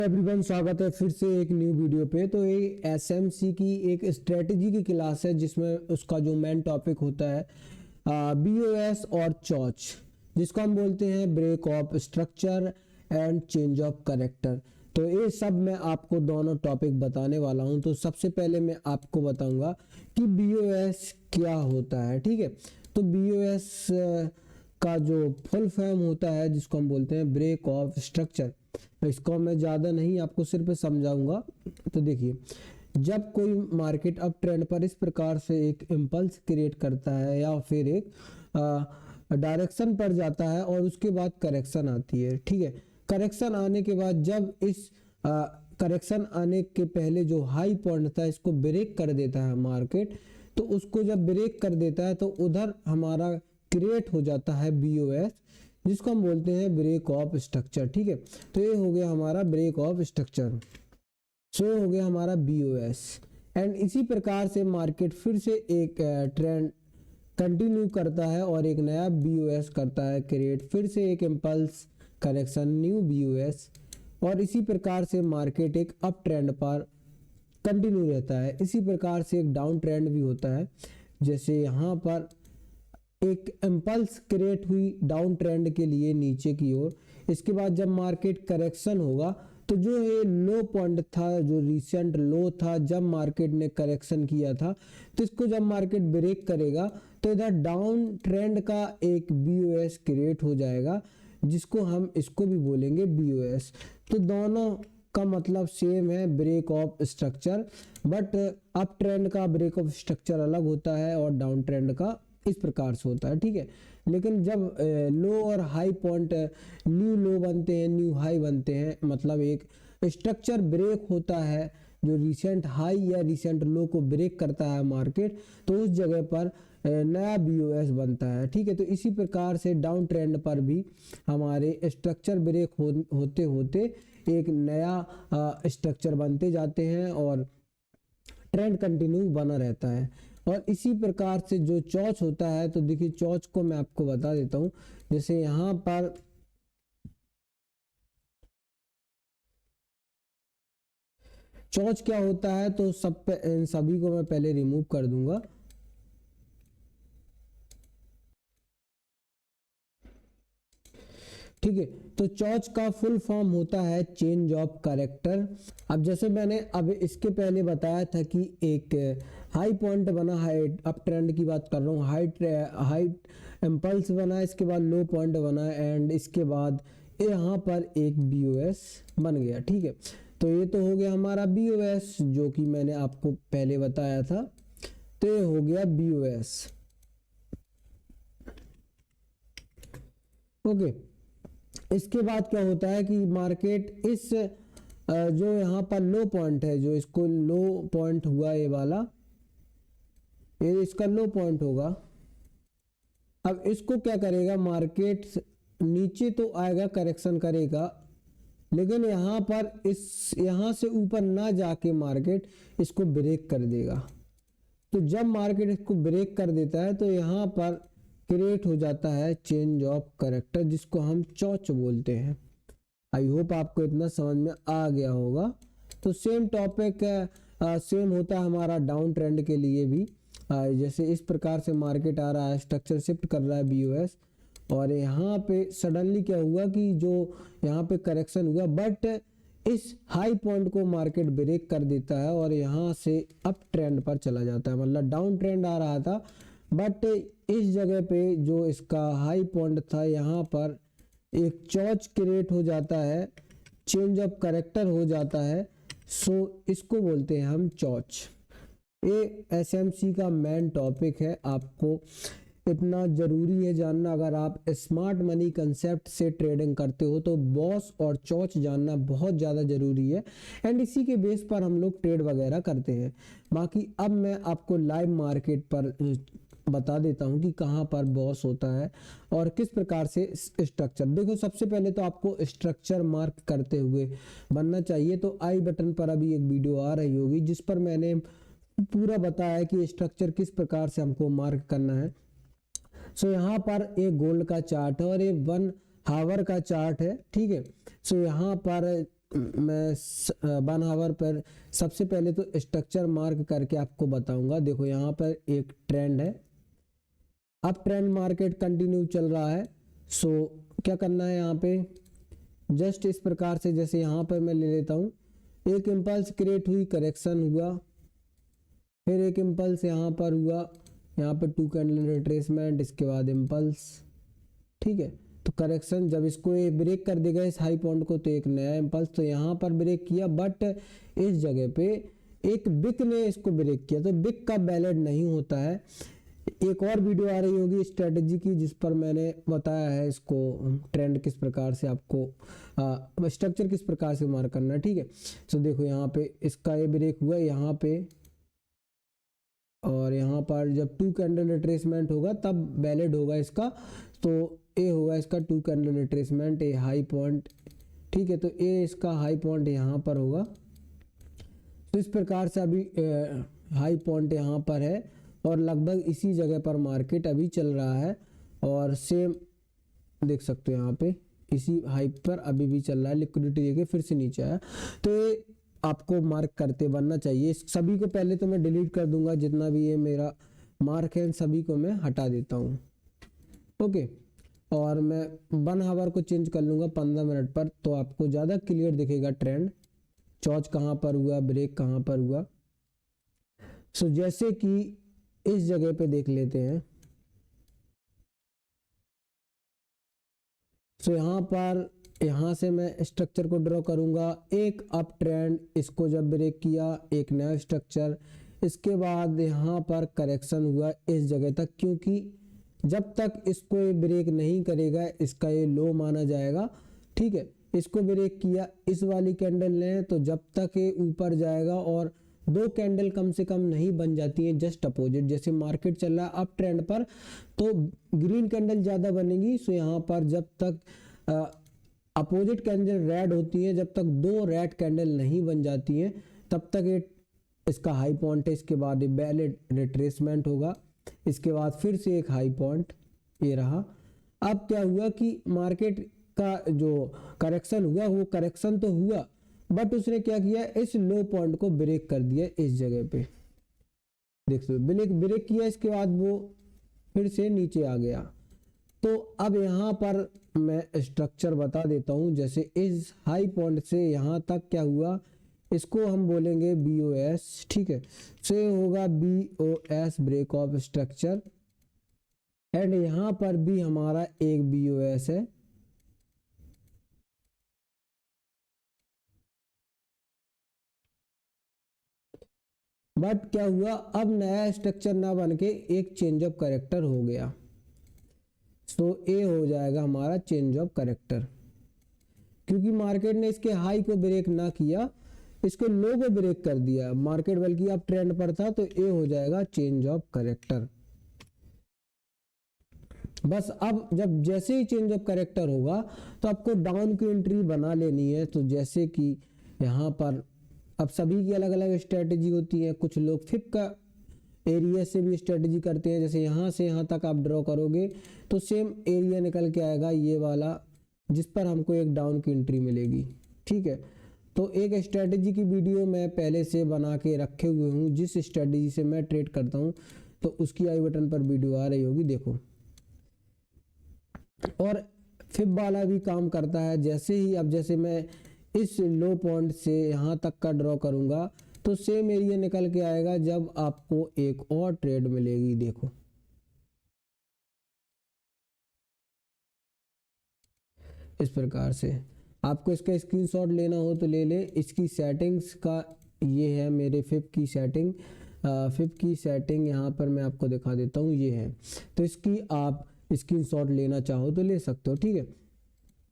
Everyone, स्वागत है फिर से एक न्यू वीडियो पे। तो ये एसएमसी की एक स्ट्रेटजी की क्लास है जिसमें उसका जो मेन टॉपिक होता है बीओएस और चॉच, जिसको हम बोलते हैं break of structure and change of character. तो ये सब मैं आपको दोनों टॉपिक बताने वाला हूं। तो सबसे पहले मैं आपको बताऊंगा कि बीओएस क्या होता है। ठीक है, तो बीओएस का जो फुल फॉर्म होता है जिसको हम बोलते हैं ब्रेक ऑफ स्ट्रक्चर। इसको मैं ज़्यादा नहीं आपको सिर्फ समझाऊंगा। तो देखिए, जब कोई मार्केट अप ट्रेंड पर इस प्रकार से एक इम्पल्स क्रिएट करता है या फिर एक डायरेक्शन पर जाता है और उसके बाद करेक्शन आती है। ठीक है, करेक्शन आने के बाद जब इस करेक्शन आने के पहले जो हाई पॉइंट था इसको ब्रेक कर देता है मार्केट, तो उसको जब ब्रेक कर देता है तो उधर हमारा क्रिएट हो जाता है बीओएस, जिसको हम बोलते हैं ब्रेक ऑफ स्ट्रक्चर। ठीक है, तो ये हो गया हमारा ब्रेक ऑफ स्ट्रक्चर, सो हो गया हमारा बीओएस। एंड इसी प्रकार से मार्केट फिर से एक ट्रेंड कंटिन्यू करता है और एक नया बीओएस करता है क्रिएट, फिर से एक इम्पल्स करेक्शन, न्यू बीओएस, और इसी प्रकार से मार्केट एक अप ट्रेंड पर कंटिन्यू रहता है। इसी प्रकार से एक डाउन ट्रेंड भी होता है, जैसे यहाँ पर एक इम्पल्स क्रिएट हुई डाउन ट्रेंड के लिए नीचे की ओर। इसके बाद जब मार्केट करेक्शन होगा तो जो ये लो पॉइंट था, जो रिसेंट लो था जब मार्केट ने करेक्शन किया था, तो इसको जब मार्केट ब्रेक करेगा तो इधर डाउन ट्रेंड का एक बीओएस क्रिएट हो जाएगा, जिसको हम इसको भी बोलेंगे बीओएस। तो दोनों का मतलब सेम है, break of structure, but up trend का ब्रेक ऑफ स्ट्रक्चर अलग होता है और डाउन ट्रेंड का इस प्रकार से होता है। ठीक है, लेकिन जब लो और हाई पॉइंट न्यू लो बनते हैं, न्यू हाई बनते हैं, मतलब एक स्ट्रक्चर ब्रेक होता है जो रिसेंट हाई या रिसेंट लो को ब्रेक करता है मार्केट, तो उस जगह पर नया बीओएस बनता है। ठीक है, तो इसी प्रकार से डाउन ट्रेंड पर भी हमारे स्ट्रक्चर ब्रेक होते होते एक नया स्ट्रक्चर बनते जाते हैं और ट्रेंड कंटिन्यू बना रहता है। और इसी प्रकार से जो चॉच होता है, तो देखिए चॉच को मैं आपको बता देता हूं। जैसे यहाँ पर चॉच क्या होता है, तो इन सभी को मैं पहले रिमूव कर दूंगा। ठीक है, तो चॉच का फुल फॉर्म होता है चेंज ऑफ कैरेक्टर। अब जैसे मैंने अब इसके पहले बताया था कि एक हाई पॉइंट बना, हाई अप ट्रेंड की बात कर रहा हूँ, हाई इम्पल्स बना, इसके बाद लो पॉइंट बना एंड इसके बाद यहाँ पर एक बीओएस बन गया। ठीक है, तो ये तो हो गया हमारा बीओएस जो कि मैंने आपको पहले बताया था। तो ये हो गया बीओएस। ओके, इसके बाद क्या होता है कि मार्केट इस जो यहाँ पर लो पॉइंट है, जो इसको लो पॉइंट हुआ ये वाला, ये इसका लो पॉइंट होगा। अब इसको क्या करेगा मार्केट, नीचे तो आएगा, करेक्शन करेगा, लेकिन यहाँ पर यहाँ से ऊपर ना जाके मार्केट इसको ब्रेक कर देगा। तो जब मार्केट इसको ब्रेक कर देता है तो यहाँ पर क्रिएट हो जाता है चेंज ऑफ कैरेक्टर, जिसको हम चॉच बोलते हैं। आई होप आपको इतना समझ में आ गया होगा। तो सेम टॉपिक सेम होता है हमारा डाउन ट्रेंड के लिए भी। जैसे इस प्रकार से मार्केट आ रहा है, स्ट्रक्चर शिफ्ट कर रहा है बीओएस, और यहाँ पे सडनली क्या हुआ कि जो यहाँ पे करेक्शन हुआ, बट इस हाई पॉइंट को मार्केट ब्रेक कर देता है और यहाँ से अप ट्रेंड पर चला जाता है। मतलब डाउन ट्रेंड आ रहा था, बट इस जगह पे जो इसका हाई पॉइंट था यहाँ पर एक चॉच क्रिएट हो जाता है, चेंज ऑफ कैरेक्टर हो जाता है। सो इसको बोलते हैं हम चॉच। ये एसएमसी का मेन टॉपिक है, आपको इतना जरूरी है जानना। अगर आप स्मार्ट मनी कंसेप्ट से ट्रेडिंग करते हो तो बॉस और चॉच जानना बहुत ज़्यादा जरूरी है, एंड इसी के बेस पर हम लोग ट्रेड वगैरह करते हैं। बाकी अब मैं आपको लाइव मार्केट पर बता देता हूं कि कहां पर बॉस होता है और किस प्रकार से स्ट्रक्चर। देखो, सबसे पहले तो आपको स्ट्रक्चर मार्क करते हुए बनना चाहिए। तो आई बटन पर अभी एक वीडियो आ रही होगी जिस पर मैंने पूरा बताया है कि स्ट्रक्चर किस प्रकार से हमको मार्क करना है। सो यहाँ पर एक गोल्ड का चार्ट है और एक 1 हावर का चार्ट है। ठीक है, सो यहाँ पर मैं 1 आवर पर सबसे पहले तो स्ट्रक्चर मार्क करके आपको बताऊंगा। देखो यहाँ पर एक ट्रेंड है, अब ट्रेंड मार्केट कंटिन्यू चल रहा है। सो क्या करना है यहाँ पे, जस्ट इस प्रकार से, जैसे यहाँ पर मैं ले लेता हूँ, एक इम्पल्स क्रिएट हुई, करेक्शन हुआ, फिर एक इम्पल्स यहाँ पर हुआ, यहाँ पर 2 कैंडल रिट्रेसमेंट, इसके बाद इम्पल्स, ठीक है। तो करेक्शन, जब इसको ये ब्रेक कर देगा इस हाई पॉइंट को, तो एक नया इम्पल्स, तो यहाँ पर ब्रेक किया, बट इस जगह पे एक बिक ने इसको ब्रेक किया, तो बिक का वैलिड नहीं होता है। एक और वीडियो आ रही होगी स्ट्रेटजी की, जिस पर मैंने बताया है इसको ट्रेंड किस प्रकार से आपको स्ट्रक्चर किस प्रकार से मार्क करना है, ठीक है। तो देखो यहाँ पे इसका ये ब्रेक हुआ यहाँ पे, और यहाँ पर जब 2 कैंडल रिट्रेसमेंट होगा तब वैलिड होगा इसका, तो ए होगा इसका 2 कैंडल रिट्रेसमेंट, ए हाई पॉइंट, ठीक है। तो ए इसका हाई पॉइंट यहाँ पर होगा। तो इस प्रकार से अभी हाई पॉइंट यहाँ पर है, और लगभग इसी जगह पर मार्केट अभी चल रहा है, और सेम देख सकते हो यहाँ पे इसी हाइप पर अभी भी चल रहा है, लिक्विडिटी देके फिर से नीचे आया। तो ये आपको मार्क करते बनना चाहिए। सभी को पहले तो मैं डिलीट कर दूंगा, जितना भी ये मेरा मार्क है सभी को मैं हटा देता हूँ, ओके। और मैं 1 आवर को चेंज कर लूँगा 15 मिनट पर, तो आपको ज़्यादा क्लियर दिखेगा ट्रेंड, चौच कहाँ पर हुआ, ब्रेक कहाँ पर हुआ। सो जैसे कि इस जगह पे देख लेते हैं, सो यहाँ से मैं स्ट्रक्चर को ड्रॉ करूँगा, एक अप ट्रेंड, इसको जब ब्रेक किया एक नया स्ट्रक्चर, इसके बाद यहाँ पर करेक्शन हुआ इस जगह तक, क्योंकि जब तक इसको ये ब्रेक नहीं करेगा इसका ये लो माना जाएगा, ठीक है। इसको ब्रेक किया इस वाली कैंडल ने, तो जब तक ये ऊपर जाएगा और 2 कैंडल कम से कम नहीं बन जाती है जस्ट अपोजिट, जैसे मार्केट चल रहा है अप ट्रेंड पर, तो ग्रीन कैंडल ज़्यादा बनेगी। सो यहाँ पर जब तक अपोजिट कैंडल रेड होती है, जब तक 2 रेड कैंडल नहीं बन जाती हैं, तब तक ये इसका हाई पॉइंट है। इसके बाद वैलिड रिट्रेसमेंट होगा, इसके बाद फिर से एक हाई पॉइंट ये रहा। अब क्या हुआ कि मार्केट का जो करेक्शन हुआ वो करेक्शन तो हुआ, बट उसने क्या किया, इस लो पॉइंट को ब्रेक कर दिया इस जगह पे, देख लो ब्रेक किया, इसके बाद वो फिर से नीचे आ गया। तो अब यहाँ पर मैं स्ट्रक्चर बता देता हूँ, जैसे इस हाई पॉइंट से यहाँ तक क्या हुआ, इसको हम बोलेंगे BOS, ठीक है। से होगा BOS break of structure, and यहाँ पर भी हमारा एक BOS है, बट क्या हुआ, अब नया स्ट्रक्चर ना बन के एक चेंज ऑफ कैरेक्टर हो गया। सो ए हो जाएगा हमारा चेंज ऑफ कैरेक्टर, क्योंकि मार्केट ने इसके हाई को ब्रेक ना किया, इसको लो को ब्रेक कर दिया मार्केट, बल्कि अब ट्रेंड पर था, तो ए हो जाएगा चेंज ऑफ कैरेक्टर। बस अब जब जैसे ही चेंज ऑफ कैरेक्टर होगा तो आपको डाउन की एंट्री बना लेनी है। तो जैसे कि यहाँ पर अब सभी की अलग अलग स्ट्रेटजी होती है, कुछ लोग फिप का एरिया से भी स्ट्रेटजी करते हैं, जैसे यहाँ से यहाँ तक आप ड्रॉ करोगे तो सेम एरिया निकल के आएगा ये वाला, जिस पर हमको एक डाउन की एंट्री मिलेगी, ठीक है। तो एक स्ट्रेटजी की वीडियो मैं पहले से बना के रखे हुए हूँ, जिस स्ट्रेटजी से मैं ट्रेड करता हूँ, तो उसकी आई बटन पर वीडियो आ रही होगी, देखो। और फिप वाला भी काम करता है, जैसे ही अब जैसे मैं इस लो पॉइंट से यहाँ तक का ड्रॉ करूँगा तो सेम एरिया निकल के आएगा, जब आपको एक और ट्रेड मिलेगी, देखो इस प्रकार से। आपको इसका स्क्रीनशॉट लेना हो तो ले ले, इसकी सेटिंग्स का ये है मेरे फिप की सेटिंग, फिप की सेटिंग यहाँ पर मैं आपको दिखा देता हूँ, ये है। तो इसकी आप स्क्रीनशॉट लेना चाहो तो ले सकते हो, ठीक है।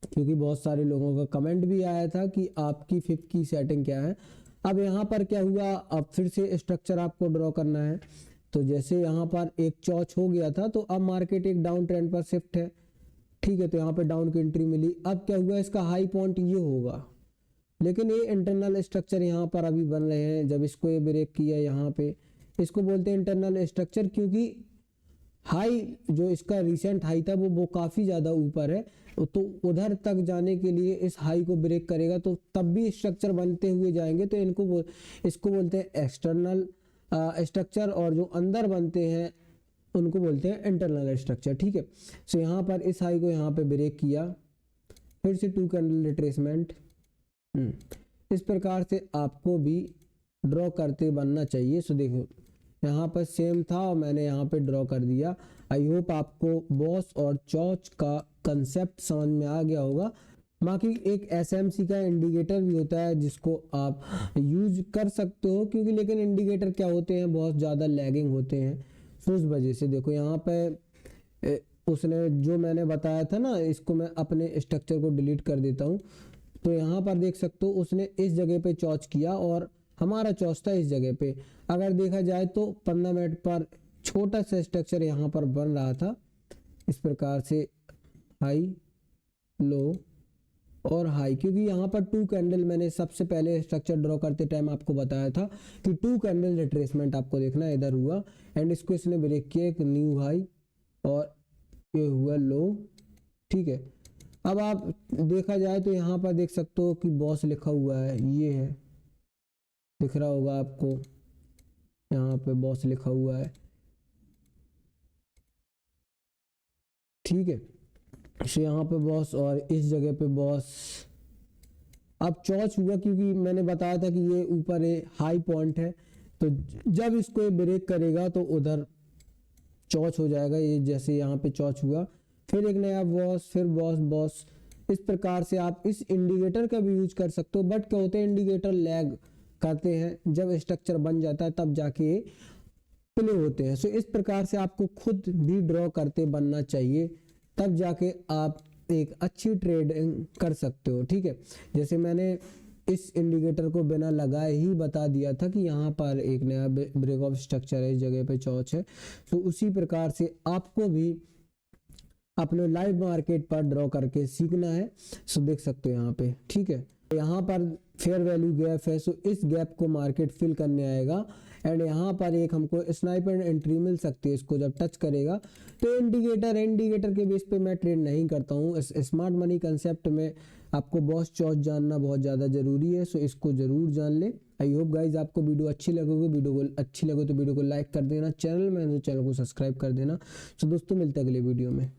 क्योंकि बहुत सारे लोगों का कमेंट भी आया था कि आपकी फिप की सेटिंग क्या है। अब यहाँ पर क्या हुआ, अब फिर से स्ट्रक्चर आपको ड्रॉ करना है। तो जैसे यहाँ पर एक चौच हो गया था, तो अब मार्केट एक डाउन ट्रेंड पर शिफ्ट है, ठीक है। तो यहाँ पे डाउन की एंट्री मिली। अब क्या हुआ, इसका हाई पॉइंट ये होगा, लेकिन ये इंटरनल स्ट्रक्चर यहाँ पर अभी बन रहे हैं। जब इसको ये ब्रेक किया यहाँ पे, इसको बोलते हैं इंटरनल स्ट्रक्चर, क्योंकि हाई जो इसका रिसेंट हाई था वो काफ़ी ज़्यादा ऊपर है, तो उधर तक जाने के लिए इस हाई को ब्रेक करेगा तो तब भी स्ट्रक्चर बनते हुए जाएंगे। तो इसको बोलते हैं एक्सटर्नल स्ट्रक्चर, और जो अंदर बनते हैं उनको बोलते हैं इंटरनल स्ट्रक्चर। ठीक है, सो यहाँ पर इस हाई को यहाँ पे ब्रेक किया, फिर से 2 कैंडल रिट्रेसमेंट। इस प्रकार से आपको भी ड्रॉ करते बनना चाहिए। सो देखो यहाँ पर सेम था और मैंने यहाँ पे ड्रॉ कर दिया। आई होप आपको बॉस और चौच का कंसेप्ट समझ में आ गया होगा। बाकी एक एसएमसी का इंडिकेटर भी होता है जिसको आप यूज कर सकते हो, क्योंकि लेकिन इंडिकेटर क्या होते हैं, बहुत ज़्यादा लैगिंग होते हैं। तो उस वजह से देखो यहाँ पे उसने जो मैंने बताया था ना, इसको मैं अपने स्ट्रक्चर को डिलीट कर देता हूँ। तो यहाँ पर देख सकते हो उसने इस जगह पे चॉच किया और हमारा चॉच था इस जगह पे। अगर देखा जाए तो 15 मिनट पर छोटा सा स्ट्रक्चर यहाँ पर बन रहा था इस प्रकार से, हाई लो और हाई, क्योंकि यहाँ पर 2 कैंडल मैंने सबसे पहले स्ट्रक्चर ड्रॉ करते टाइम आपको बताया था कि 2 कैंडल रिट्रेसमेंट आपको देखना इधर हुआ, एंड इसको इसने ब्रेक किया एक न्यू हाई और ये हुआ लो। ठीक है, अब आप देखा जाए तो यहाँ पर देख सकते हो कि बॉस लिखा हुआ है, ये है, दिख रहा होगा आपको, यहाँ पे बॉस लिखा हुआ है। ठीक है, तो यहाँ पे बॉस और इस जगह पे बॉस। अब चॉच हुआ क्योंकि मैंने बताया था कि ये ऊपर हाई पॉइंट है, तो जब इसको ये ब्रेक करेगा तो उधर चॉच हो जाएगा। ये जैसे यहाँ पे चॉच हुआ, फिर एक नया बॉस, फिर बॉस। इस प्रकार से आप इस इंडिकेटर का भी यूज कर सकते हो। बट क्या होते हैं, इंडिकेटर लैग करते हैं, जब स्ट्रक्चर बन जाता है तब जाके प्ले होते हैं। सो इस प्रकार से आपको खुद भी ड्रॉ करते बनना चाहिए, तब जाके आप एक अच्छी ट्रेडिंग कर सकते हो। ठीक है, जैसे मैंने इस इंडिकेटर को बिना लगाए ही बता दिया था कि यहाँ पर एक नया ब्रेक ऑफ स्ट्रक्चर है, इस जगह पे चॉच है। तो उसी प्रकार से आपको भी अपने लाइव मार्केट पर ड्रॉ करके सीखना है। सो देख सकते हो यहाँ पे, ठीक है, यहाँ पर फेयर वैल्यू गैप है, सो इस गैप को मार्केट फिल करने आएगा, एंड यहाँ पर एक हमको स्नाइपर एंट्री मिल सकती है, इसको जब टच करेगा। तो इंडिकेटर के बेस पे मैं ट्रेड नहीं करता हूँ। स्मार्ट मनी कंसेप्ट में आपको बॉस चॉच जानना बहुत ज़्यादा ज़रूरी है, सो इसको ज़रूर जान ले। आई होप गाइज आपको वीडियो अच्छी लगेगी। वीडियो को अच्छी लगे तो वीडियो को लाइक कर देना, चैनल में तो चैनल को सब्सक्राइब कर देना। सो दोस्तों मिलते हैं अगले वीडियो में।